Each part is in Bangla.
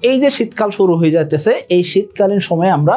এই যে শীতকাল শুরু হয়ে যাইতেছে, এই শীতকালীন সময়ে আমরা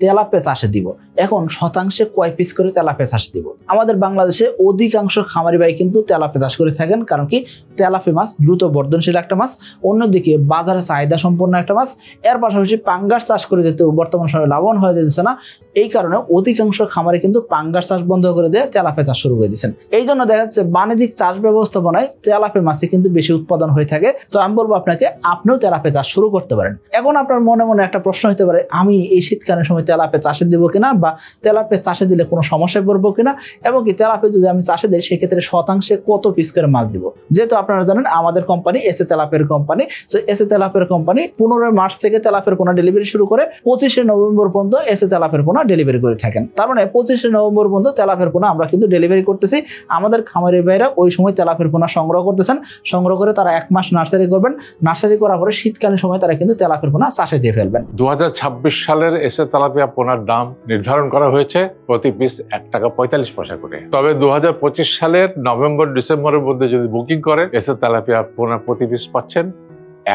তেলাপিয়া চাষে দিব। এখন শতাংশে কয় পিস করে তেলাপিয়া চাষ দিব? আমাদের বাংলাদেশে অধিকাংশ খামারি ভাই কিন্তু তেলাপিয়া চাষ করে থাকেন, কারণ কি তেলাপিয়া মাছ দ্রুত বর্ধনশীল একটা মাছ, অন্যদিকে বাজারে চাহিদা সম্পন্ন একটা মাছ। এর পাশাপাশি পাঙ্গাস চাষ করে যেতে বর্তমান সময়ে লাভবান হয়ে যেতেছে না, এই কারণে অধিকাংশ খামারে কিন্তু পাঙ্গাস চাষ বন্ধ করে দিয়ে তেলাপিয়া চাষ শুরু করে দিয়েছেন। এই জন্য দেখা যাচ্ছে বাণিজ্যিক চাষ ব্যবস্থাপনায় তেলাপিয়া মাছে কিন্তু বেশি উৎপাদন হয়ে থাকে। তো আমি বলবো আপনাকে, আপনিও তেলাপিয়া চাষ শুরু করতে পারেন। এখন আপনার মনে মনে একটা প্রশ্ন হতে পারে, আমি এই শীতকালীন সময় তেলাপিয়া চাষে দিব কিনা, বা তেলাপিয়া চাষে দিলে কোনো সমস্যায় পড়বো কিনা, এবং কি তেলাপিয়া যদি আমি চাষে দিই সেক্ষেত্রে শতাংশে কত পিস করে মাছ দিব। যেহেতু আপনারা জানেন আমাদের কোম্পানি এসএ তেলাপিয়ার কোম্পানি, সো এসএ তেলাপিয়ার কোম্পানি 15 মার্চ থেকে তেলাপিয়ার পোনা ডেলিভারি শুরু করে 25 নভেম্বর পর্যন্ত এসএ তেলাপিয়ার পোনা ডেলিভারি করে থাকেন। তার মানে 25 নভেম্বর পর্যন্ত তেলাপিয়ার পোনা আমরা কিন্তু ডেলিভারি করতেছি। আমাদের খামারি ভাইরা ওই সময় তেলাপিয়ার পোনা সংগ্রহ করতেছেন, সংগ্রহ করে তারা 1 মাস নার্সারি করবেন। নার্সারি করার পরে শীতকালীন সময় তারা কিন্তু তেলাপিয়ার পোনা চাষে দিয়ে ফেলবেন। 2026 সালের এসএ তেলাপিয়া পোনার দাম নির্ধারণ করা হয়েছে প্রতি পিস 1 টাকা 45 পয়সা করে। তবে 2025 সালের নভেম্বর ডিসেম্বরের মধ্যে যদি বুকিং করেন, এসে তেলাপিয়া পোনা প্রতি পিস পাচ্ছেন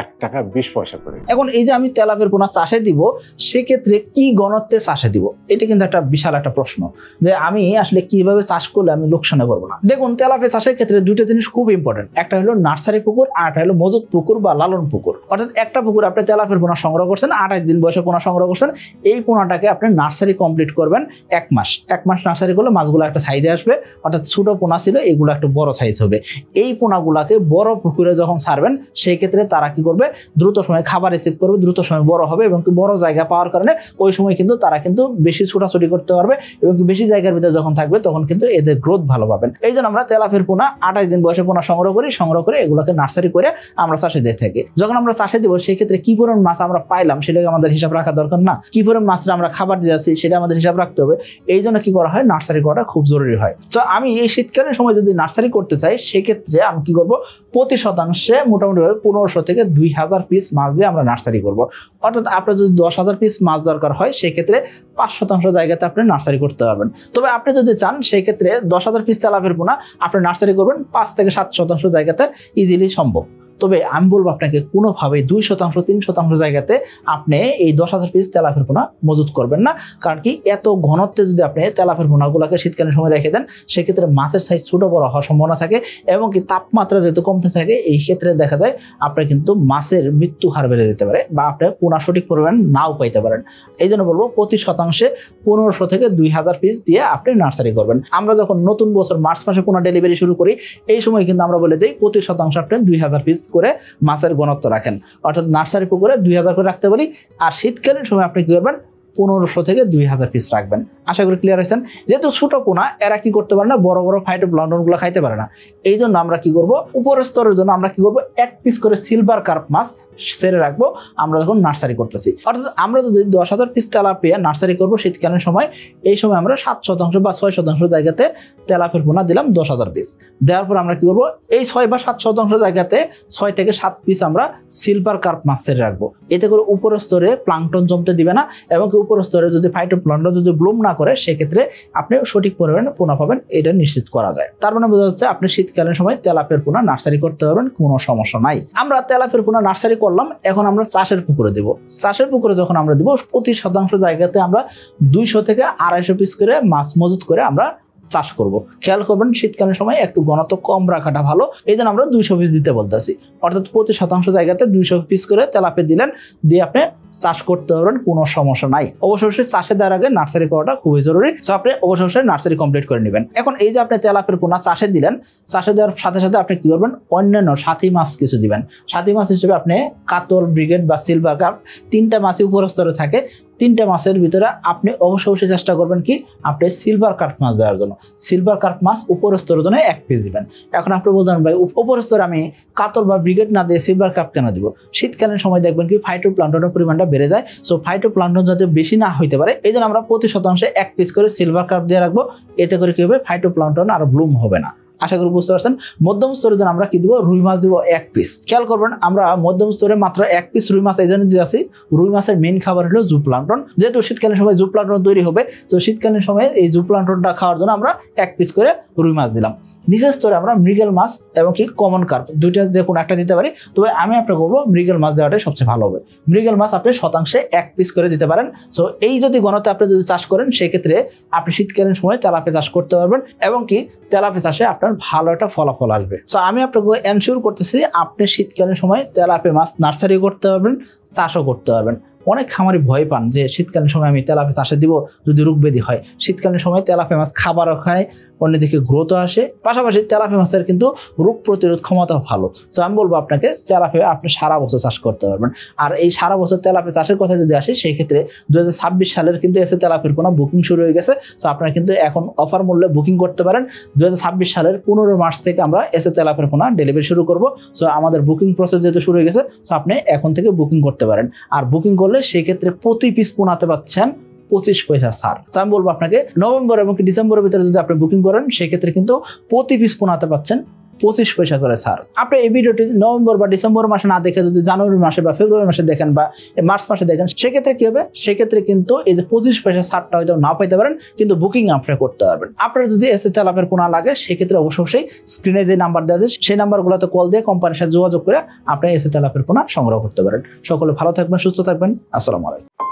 1 টাকা 20 পয়সা করে। এখন এই যে আমি তেলাপিয়ার পোনা চাষে দিব, সেক্ষেত্রে কি ঘনত্বে চাষে দিব, এটা কিন্তু একটা বিশাল একটা প্রশ্ন, যে আমি আসলে কিভাবে চাষ করলে আমি লোকসানে পড়বো না। দেখুন, তেলাপিয়া চাষের ক্ষেত্রে দুটো জিনিস খুব ইম্পর্টেন্ট, একটা হলো নার্সারি পুকুর, আর একটা হলো মজুত পুকুর বা লালন পুকুর। অর্থাৎ একটা পুকুর আপনি তেলাপিয়ার পোনা সংগ্রহ করছেন, 28 দিন বয়সে পোনা সংগ্রহ করছেন, এই পোনাটাকে আপনি নার্সারি কমপ্লিট করবেন 1 মাস। 1 মাস নার্সারি করলে মাছগুলো একটা সাইজে আসবে, অর্থাৎ ছোট পোনা ছিল এগুলো একটা বড় সাইজ হবে। এই পোনাগুলাকে বড় পুকুরে যখন ছাড়বেন, সেই ক্ষেত্রে তারা কি করবে, দ্রুত সময় খাবার রিসিভ করবে, দ্রুত সময় বড় হবে, এবং বড় জায়গা পাওয়ার কারণে ওই সময় কিন্তু তারা কিন্তু বেশি ছোটাছুটি করতে পারবে, এবং বেশি জায়গার ভিতরে যখন থাকবে তখন কিন্তু এদের গ্রোথ ভালো পাবেন। এই জন্য আমরা তেলাপিয়ার পোনা 28 দিন বয়সে পোনা সংগ্রহ করে এগুলোকে নার্সারি করে আমরা চাষে দিয়ে থাকি। যখন আমরা চাষে দিব, সেই ক্ষেত্রে কি পরিমাণ মাছ আমরা পাইলাম সেটাকে আমাদের হিসাব রাখা দরকার না, কি পরিমাণ মাছটা আমরা খাবার দিয়ে যাচ্ছি সেটা আমাদের হিসাব রাখতে হবে। এই জন্য কি করা হয়, নার্সারি করাটা খুব জরুরি হয়। তো আমি এই শীতকালীন সময় যদি নার্সারি করতে চাই, সেক্ষেত্রে আমি কি করব, প্রতি শতাংশে মোটামুটি 1500 থেকে 2000 পিস মাছ দিয়ে আমরা নার্সারি করব। অর্থাৎ আপনার যদি 10,000 পিস মাছ দরকার হয়, সেক্ষেত্রে 5% জায়গাতে আপনি নার্সারি করতে পারবেন। তবে আপনি যদি চান, সেক্ষেত্রে 10,000 পিস তেলাপিয়ার পোনা আপনি নার্সারি করবেন 5 থেকে 7% জায়গাতে ইজিলি সম্ভব। তবে আমি বলবো আপনাকে কোনোভাবেই 2%, 3% জায়গাতে আপনি এই 10,000 পিস তেলাপিয়ার পোনা মজুত করবেন না। কারণ কি, এত ঘনত্বে যদি আপনি তেলাপিয়ার পোনাগুলোকে শীতকালীন সময় রেখে দেন, সেক্ষেত্রে মাছের সাইজ ছোট বড় হওয়ার সম্ভাবনা থাকে, এবং কি তাপমাত্রা যেহেতু কমতে থাকে, এই ক্ষেত্রে দেখা যায় আপনার কিন্তু মাছের মৃত্যু হার বেড়ে যেতে পারে, বা আপনি পোনা সঠিক পরিমাণ নাও পাইতে পারেন। এই জন্য বলবো প্রতি শতাংশে 1500 থেকে 2000 পিস দিয়ে আপনি নার্সারি করবেন। আমরা যখন নতুন বছর মার্চ মাসে পোনা ডেলিভারি শুরু করি, এই সময় কিন্তু আমরা বলে দিই প্রতি শতাংশে আপনি 2000 পিস করে মাছের ঘনত্ব রাখেন। অর্থাৎ নার্সারি পুকুরে 2000 করে রাখতে বলি, আর শীতকালীন সময় আপনি কি করবেন, 1500 থেকে 2000 পিস রাখবেন। আশা করি ক্লিয়ার হয়েছেন। যেহেতু ছোট পোনা, এরা কি করতে পারে না, বড় বড় ফাইটোপ্লাঙ্কটন গুলো খাইতে পারে না। এই জন্য আমরা কি করব, উপরের স্তরের জন্য আমরা কি করব, 1 পিস করে সিলভার কার্প মাছ ছেড়ে রাখবো আমরা যখন নার্সারি করতেছি। অর্থাৎ আমরা যদি 10,000 পিস তেলাপিয়া নার্সারি করব শীতকালীন সময়, এই সময় আমরা 7% বা 6% জায়গাতে তেলাপিয়ার পোনা দিলাম 10,000 পিস। দেওয়ার পর আমরা কি করব, এই 6 বা 7% জায়গাতে 6 থেকে 7 পিস আমরা সিলভার কার্প মাছ ছেড়ে রাখবো। এতে করে উপরের স্তরে প্লাঙ্কটন জমতে দিবে না, এবং উপরের স্তরে যদি ফাইটোপ্লাঙ্কটন যদি ব্লুম না করে, সেক্ষেত্রে আপনি সঠিক পরিমাণে পোনা পাবেন, এটা নিশ্চিত করা যায়। তার মানে বোঝা যাচ্ছে আপনি শীতকালীন সময় তেলাপিয়ার পোনা নার্সারি করতে পারবেন, কোনো সমস্যা নাই। আমরা তেলাপিয়ার পোনা নার্সারি করলাম, এখন আমরা চাষের পুকুরে দিব। চাষের পুকুরে যখন আমরা দিব, প্রতি শতাংশ জায়গাতে আমরা 200 থেকে 250 পিস করে মাছ মজুত করে আমরা চাষ করব। খেয়াল করবেন, শীতকালীন সময় একটু ঘনত্ব কম রাখাটা ভালো, এই জন্য আমরা 200 পিস দিতে বলতেছি। অর্থাৎ প্রতি শতাংশ জায়গাতে 200 পিস করে তেলাপিয়া দিলেন, দিয়ে আপনি চাষ করতে পারবেন, কোনো সমস্যা নাই। অবশ্যই চাষে দেওয়ার আগে নার্সারি করাটা খুবই জরুরি, সো আপনি অবশ্যই নার্সারি কমপ্লিট করে নেবেন। এখন এই যে আপনি তেলাপিয়ার পোনা চাষে দিলেন, চাষে দেওয়ার সাথে সাথে আপনি কি করবেন, অন্যান্য সাথী মাছ কিছু দিবেন। সাথী মাছ হিসেবে আপনি কাতল, ব্রিগেড বা সিলভার কার্প, 3টা মাছই উপর স্তরে থাকে। 3টা মাছের ভিতরে আপনি অবশ্যই চেষ্টা করবেন কি, আপনি সিলভার কার্প মাছ দেওয়ার জন্য। সিলভার কার্প মাছ উপর স্তরের জন্য 1 পিস দিবেন। এখন আপনি বলতেন, ভাই উপর স্তরে আমি কাতল বা ব্রিগেড না দিয়ে সিলভার কার্প কেন দিব? শীতকালীন সময় দেখবেন কি ফাইটোপ্লাঙ্কটনের পরিমাণটা বেড়ে যায়, সো ফাইটোপ্লাঙ্কটন যাতে বেশি না হইতে পারে, এই জন্য আমরা প্রতি শতাংশে 1 পিস করে সিলভার কার্প দিয়ে রাখবো। এতে করে কি হবে, ফাইটোপ্লাঙ্কটন আর ব্লুম হবে না। আশা করি বুঝতে পারছেন। মধ্যম স্তরের জন্য আমরা কি দিব, রুই মাছ দিব 1 পিস। খেয়াল করবেন, আমরা মধ্যম স্তরে মাত্র 1 পিস রুই মাছ এই জন্য দিয়েছি, রুই মাছের মেইন খাবার হলো জুপ্লাঙ্কটন। যেহেতু শীতকালীন সময় জুপ্লাঙ্কটন তৈরি হবে, তো শীতকালীন সময়ে এই জুপ্লাঙ্কটনটা খাওয়ার জন্য আমরা 1 পিস করে রুই মাছ দিলাম। নিচের স্তরে আমরা মৃগেল মাছ এবং কি কমন কার্প দুইটা যে কোনো একটা দিতে পারি, তবে আমি আপনাকে বলবো মৃগেল মাছ দেওয়াটাই সবচেয়ে ভালো হবে। মৃগেল মাছ আপনি শতাংশে 1 পিস করে দিতে পারেন। সো এই যদি গণতে আপনি যদি চাষ করেন সেক্ষেত্রে আপনি শীতকালীন সময় তেলাপিয়া চাষ করতে পারবেন এবং কি তেলাপিয়া চাষে আপনার ভালো একটা ফলাফল আসবে। সো আমি আপনাকে এনশিওর করতেছি আপনি শীতকালীন সময় তেলাপিয়া মাছ নার্সারি করতে পারবেন, চাষও করতে পারবেন। অনেক খামারি ভয় পান যে শীতকালীন সময় আমি তেলাপিয়া চাষে দিব যদি রোগ ব্যাধি হয়। শীতকালীন সময় তেলাপিয়া মাছ খাবারও খায়, অন্যদিকে গ্রোথও আসে, পাশাপাশি তেলাপিয়া মাছের কিন্তু রোগ প্রতিরোধ ক্ষমতাও ভালো। সো আমি বলবো আপনাকে তেলাপিয়া আপনি সারা বছর চাষ করতে পারবেন। আর এই সারা বছর তেলাপিয়া চাষের কথা যদি আসে সেই ক্ষেত্রে 2026 সালের কিন্তু এসে তেলাপিয়ার পোনা বুকিং শুরু হয়ে গেছে। সো আপনারা কিন্তু এখন অফার মূল্যে বুকিং করতে পারেন। 2026 সালের 15 মার্চ থেকে আমরা এসে তেলাপিয়ার পোনা ডেলিভারি শুরু করব। সো আমাদের বুকিং প্রসেস যেহেতু শুরু হয়ে গেছে, সো আপনি এখন থেকে বুকিং করতে পারেন। আর বুকিং করলে সেই ক্ষেত্রে প্রতি পিস পোনাতে পাচ্ছেন 25 পয়সা ছাড়। আমি বলবো আপনাকে নভেম্বর এবং ডিসেম্বরের ভিতরে যদি আপনি বুকিং করেন সেই ক্ষেত্রে কিন্তু প্রতি পিস পোনাতে পাচ্ছেন 25 পয়সা করে ছাড়। আপনি এই ভিডিওটি নভেম্বর বা ডিসেম্বর মাসে না দেখে যদি জানুয়ারি মাসে বা ফেব্রুয়ারি মাসে দেখেন বা মার্চ মাসে দেখেন সেক্ষেত্রে কি হবে, সেক্ষেত্রে কিন্তু এই যে 25 পয়সা ছাড়টা হয়তো না পাইতে পারেন, কিন্তু বুকিং আপনি করতে পারবেন। আপনার যদি এসে তেলাপিয়ার পোনা লাগে সেক্ষেত্রে অবশ্যই স্ক্রিনে যে নাম্বার দেওয়া আছে সেই নাম্বারগুলোতে কল দিয়ে কোম্পানির সাথে যোগাযোগ করে আপনি এসে তেলাপিয়ার পোনা সংগ্রহ করতে পারেন। সকলে ভালো থাকবেন, সুস্থ থাকবেন। আসসালামু আলাইকুম।